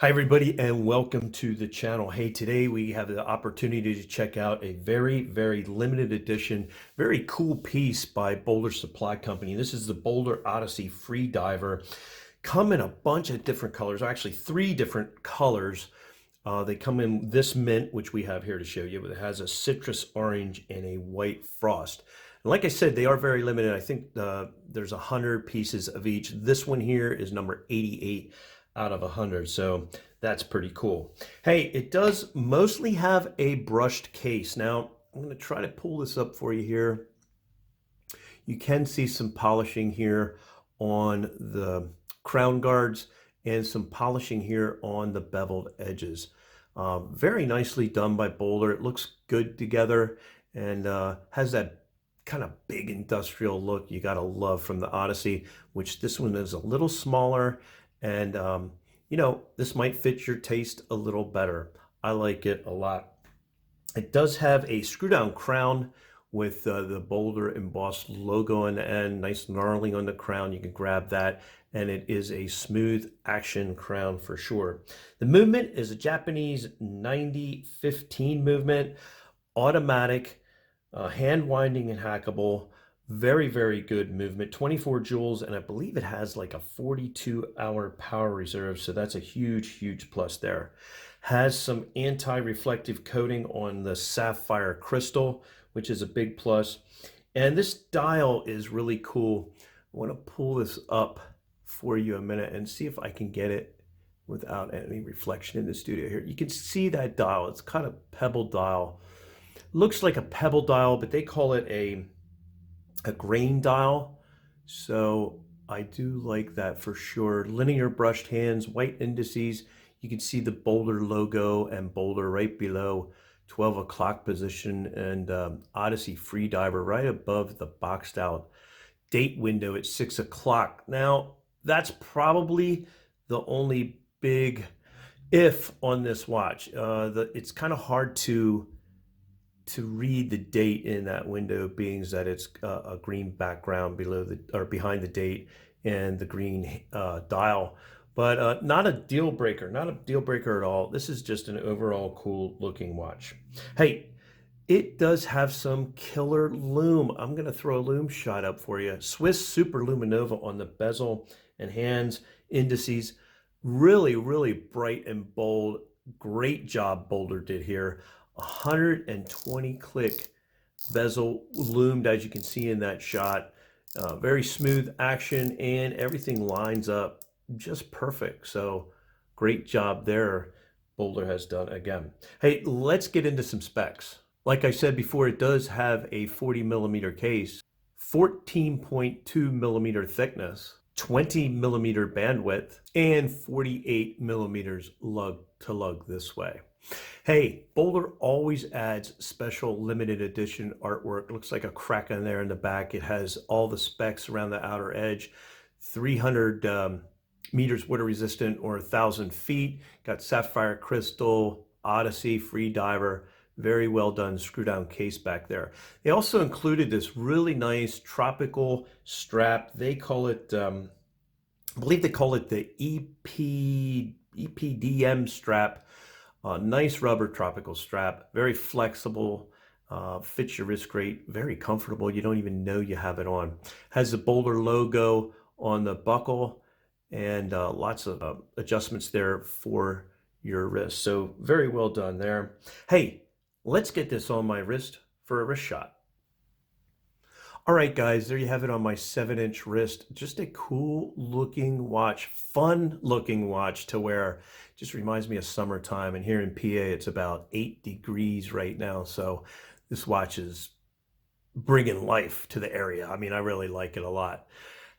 Hi everybody and welcome to the channel. Hey, today we have the opportunity to check out a very limited edition, very cool piece by Boldr Supply Company. This is the Boldr Odessey FREEDIVER. Come in a bunch of different colors, actually 3 different colors. They come in this mint, which we have here to show you, but it has a citrus orange and a white frost. And like I said, they are very limited. I think there's 100 pieces of each. This one here is number 88 out of 100, so that's pretty cool. Hey, it does mostly have a brushed case. Now, I'm going to try to pull this up for you here. You can see some polishing here on the crown guards and some polishing here on the beveled edges. Very nicely done by Boldr. It looks good together and has that kind of big industrial look you gotta love from the Odessey, which this one is a little smaller. And, you know, this might fit your taste a little better. I like it a lot. It does have a screw down crown with the Boldr embossed logo on the end, nice gnarly on the crown. You can grab that, and it is a smooth action crown for sure. The movement is a Japanese 90-15 movement, automatic, hand winding and hackable. Very good movement, 24 joules, and I believe it has like a 42-hour power reserve, so that's a huge plus there. Has some anti-reflective coating on the sapphire crystal, which is a big plus. And this dial is really cool. I want to pull this up for you a minute and see if I can get it without any reflection in the studio here. You can see that dial. It's kind of pebble dial. Looks like a pebble dial, but they call it a grain dial, so I do like that for sure. Linear brushed hands, white indices. You can see the Boldr logo and Boldr right below, 12 o'clock position, and Odessey FREEDIVER right above the boxed out date window at 6 o'clock. Now, that's probably the only big if on this watch. It's kind of hard to read the date in that window, being that it's a green background below the or behind the date and the green dial, but not a deal breaker, at all. This is just an overall cool looking watch. Hey, it does have some killer lume. I'm going to throw a lume shot up for you. Swiss Superluminova on the bezel and hands, indices. Really bright and bold. Great job Boldr did here. 120 click bezel loomed, as you can see in that shot. Very smooth action, and everything lines up just perfect. So great job there, Boldr has done again. Hey, let's get into some specs. Like I said before, it does have a 40mm case, 14.2mm thickness, 20mm bandwidth, and 48mm lug to lug this way. Hey, Boldr always adds special limited edition artwork. Looks like a crack in there in the back. It has all the specs around the outer edge, 300 meters water resistant or 1,000 feet. Got sapphire crystal, Odessey FREEDIVER. Very well done screw down case back there. They also included this really nice tropical strap. They call it, I believe they call it the EPDM strap. Nice rubber tropical strap, very flexible, fits your wrist great, very comfortable. You don't even know you have it on. Has the Boldr logo on the buckle, and lots of adjustments there for your wrist. So very well done there. Hey, let's get this on my wrist for a wrist shot. All right, guys, there you have it on my 7-inch wrist. Just a cool looking watch, fun looking watch to wear. Just reminds me of summertime, and here in PA, it's about 8 degrees right now. So this watch is bringing life to the area. I mean, I really like it a lot.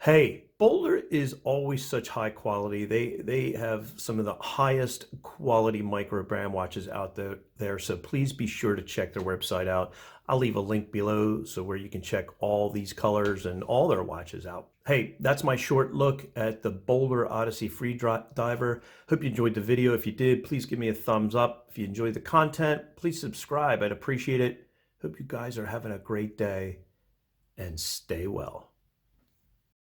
Hey, Boldr is always such high quality. They have some of the highest quality Microbrand watches out there. So please be sure to check their website out. I'll leave a link below so where you can check all these colors and all their watches out. Hey, that's my short look at the Boldr Odessey FREEDIVER. Hope you enjoyed the video. If you did, please give me a thumbs up. If you enjoyed the content, please subscribe. I'd appreciate it. Hope you guys are having a great day, and stay well.